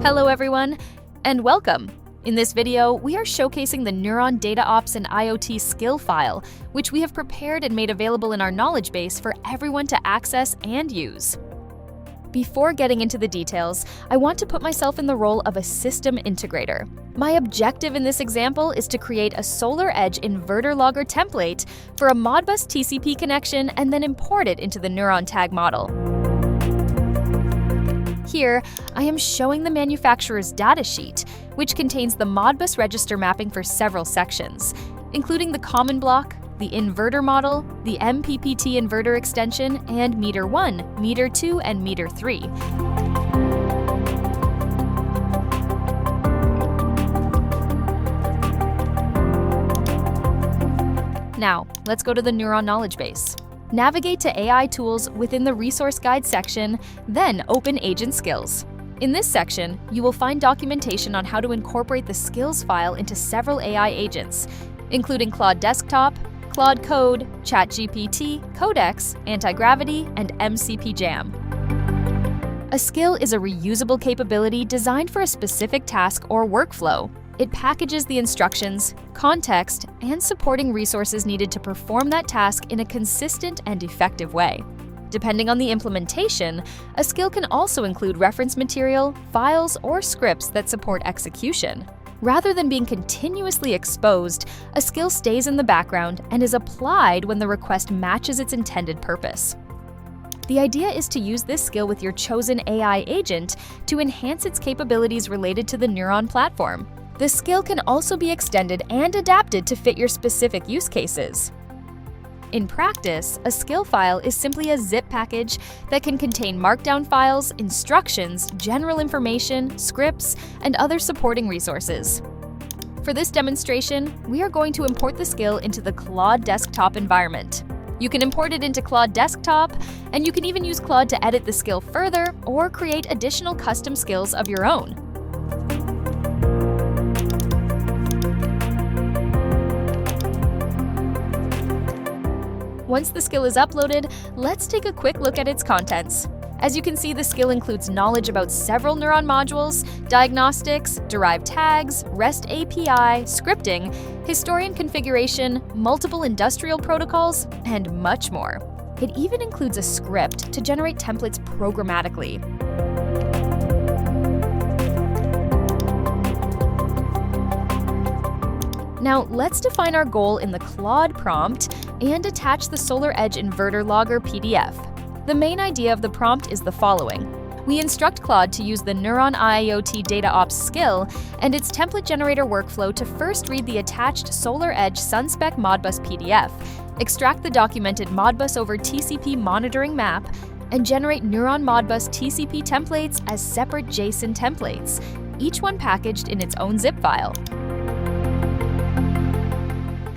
Hello everyone, and welcome! In this video, we are showcasing the N3uron DataOps and IoT skill file, which we have prepared and made available in our knowledge base for everyone to access and use. Before getting into the details, I want to put myself in the role of a system integrator. My objective in this example is to create a SolarEdge inverter logger template for a Modbus TCP connection and then import it into the N3uron tag model. Here, I am showing the manufacturer's datasheet, which contains the Modbus register mapping for several sections, including the common block, the inverter model, the MPPT inverter extension, and meter 1, meter 2, and meter 3. Now, let's go to the N3uron knowledge base. Navigate to AI tools within the resource guide section, then open Agent Skills. In this section, you will find documentation on how to incorporate the skills file into several AI agents, including Claude Desktop, Claude Code, ChatGPT, Codex, Anti-Gravity, and MCP Jam. A skill is a reusable capability designed for a specific task or workflow. It packages the instructions, context, and supporting resources needed to perform that task in a consistent and effective way. Depending on the implementation, a skill can also include reference material, files, or scripts that support execution. Rather than being continuously exposed, a skill stays in the background and is applied when the request matches its intended purpose. The idea is to use this skill with your chosen AI agent to enhance its capabilities related to the N3uron platform. The skill can also be extended and adapted to fit your specific use cases. In practice, a skill file is simply a zip package that can contain markdown files, instructions, general information, scripts, and other supporting resources. For this demonstration, we are going to import the skill into the Claude Desktop environment. You can import it into Claude Desktop, and you can even use Claude to edit the skill further or create additional custom skills of your own. Once the skill is uploaded, let's take a quick look at its contents. As you can see, the skill includes knowledge about several N3uron modules, diagnostics, derived tags, REST API, scripting, historian configuration, multiple industrial protocols, and much more. It even includes a script to generate templates programmatically. Now, let's define our goal in the Claude prompt and attach the SolarEdge inverter logger PDF. The main idea of the prompt is the following. We instruct Claude to use the N3uron IIoT DataOps skill and its template generator workflow to first read the attached SolarEdge SunSpec Modbus PDF, extract the documented Modbus over TCP monitoring map, and generate N3uron Modbus TCP templates as separate JSON templates, each one packaged in its own zip file.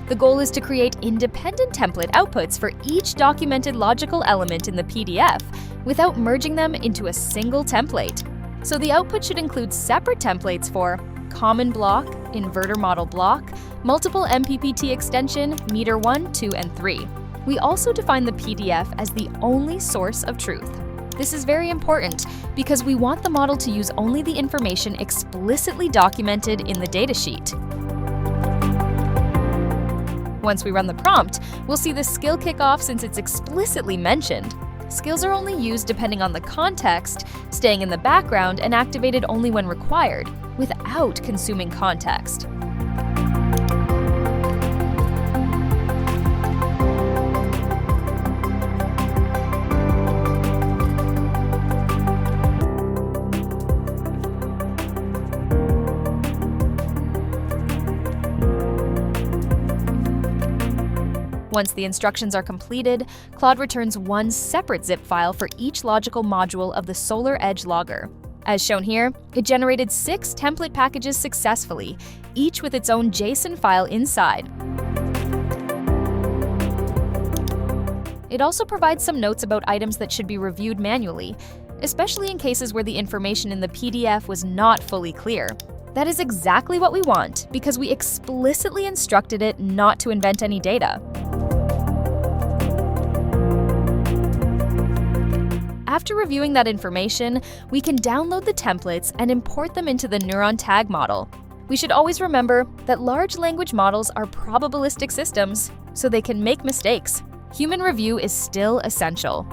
The goal is to create independent template outputs for each documented logical element in the PDF without merging them into a single template. So the output should include separate templates for common block, inverter model block, multiple MPPT extension, meter 1, 2, and 3. We also define the PDF as the only source of truth. This is very important because we want the model to use only the information explicitly documented in the datasheet. Once we run the prompt, we'll see the skill kick off since it's explicitly mentioned. Skills are only used depending on the context, staying in the background and activated only when required, without consuming context. Once the instructions are completed, Claude returns one separate zip file for each logical module of the SolarEdge logger. As shown here, it generated 6 template packages successfully, each with its own JSON file inside. It also provides some notes about items that should be reviewed manually, especially in cases where the information in the PDF was not fully clear. That is exactly what we want because we explicitly instructed it not to invent any data. After reviewing that information, we can download the templates and import them into the neuron tag model. We should always remember that large language models are probabilistic systems, so they can make mistakes. Human review is still essential.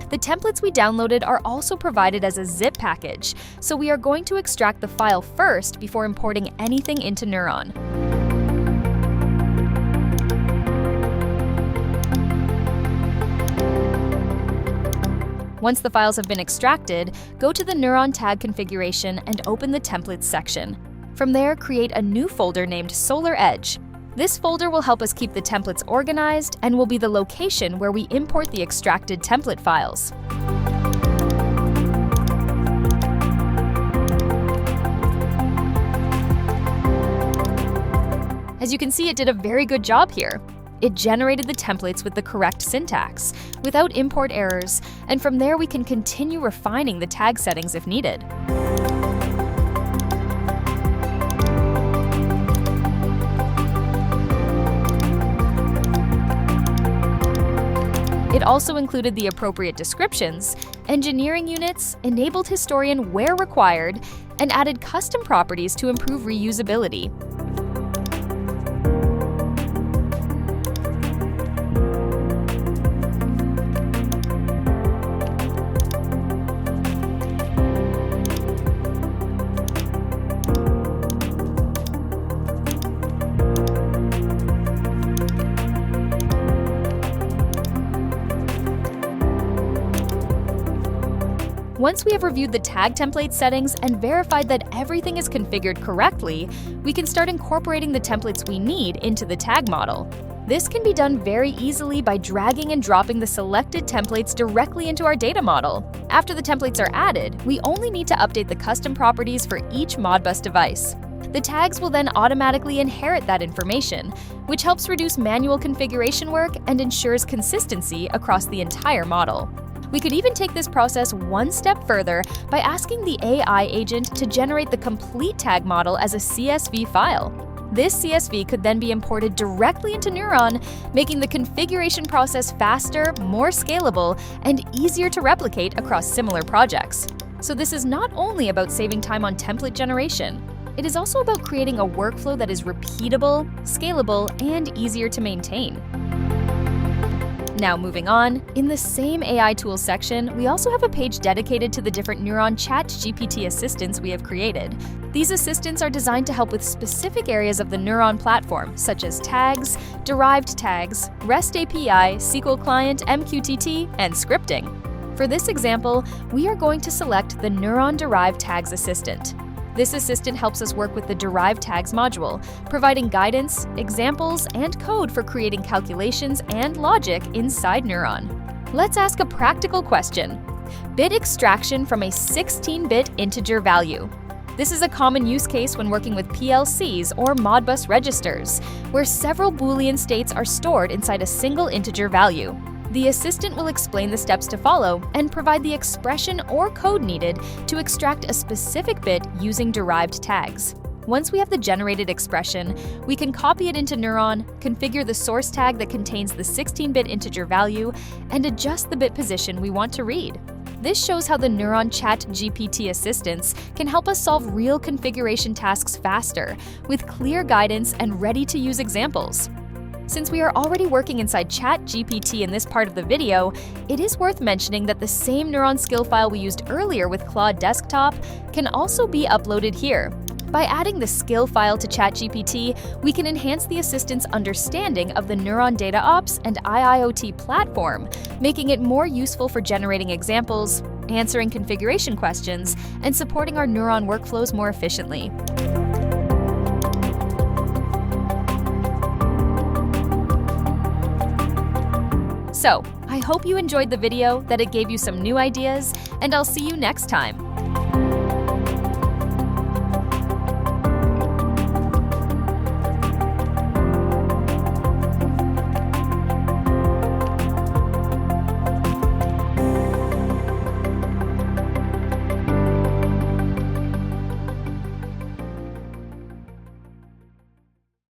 The templates we downloaded are also provided as a zip package, so we are going to extract the file first before importing anything into N3uron. Once the files have been extracted, go to the N3uron tag configuration and open the templates section. From there, create a new folder named SolarEdge. This folder will help us keep the templates organized and will be the location where we import the extracted template files. As you can see, it did a very good job here. It generated the templates with the correct syntax, without import errors, and from there we can continue refining the tag settings if needed. It also included the appropriate descriptions, engineering units, enabled historian where required, and added custom properties to improve reusability. Once we have reviewed the tag template settings and verified that everything is configured correctly, we can start incorporating the templates we need into the tag model. This can be done very easily by dragging and dropping the selected templates directly into our data model. After the templates are added, we only need to update the custom properties for each Modbus device. The tags will then automatically inherit that information, which helps reduce manual configuration work and ensures consistency across the entire model. We could even take this process one step further by asking the AI agent to generate the complete tag model as a CSV file. This CSV could then be imported directly into N3uron, making the configuration process faster, more scalable, and easier to replicate across similar projects. So this is not only about saving time on template generation, it is also about creating a workflow that is repeatable, scalable, and easier to maintain. Now moving on, in the same AI tools section, we also have a page dedicated to the different N3uron ChatGPT assistants we have created. These assistants are designed to help with specific areas of the N3uron platform, such as tags, derived tags, REST API, SQL Client, MQTT, and scripting. For this example, we are going to select the N3uron Derived Tags Assistant. This assistant helps us work with the Derived Tags module, providing guidance, examples, and code for creating calculations and logic inside N3uron. Let's ask a practical question. Bit extraction from a 16-bit integer value. This is a common use case when working with PLCs or Modbus registers, where several Boolean states are stored inside a single integer value. The assistant will explain the steps to follow and provide the expression or code needed to extract a specific bit using derived tags. Once we have the generated expression, we can copy it into N3uron, configure the source tag that contains the 16-bit integer value, and adjust the bit position we want to read. This shows how the N3uron ChatGPT assistants can help us solve real configuration tasks faster, with clear guidance and ready-to-use examples. Since we are already working inside ChatGPT in this part of the video, it is worth mentioning that the same N3uron skill file we used earlier with Claude Desktop can also be uploaded here. By adding the skill file to ChatGPT, we can enhance the assistant's understanding of the N3uron DataOps and IIoT platform, making it more useful for generating examples, answering configuration questions, and supporting our N3uron workflows more efficiently. So, I hope you enjoyed the video, that it gave you some new ideas, and I'll see you next time.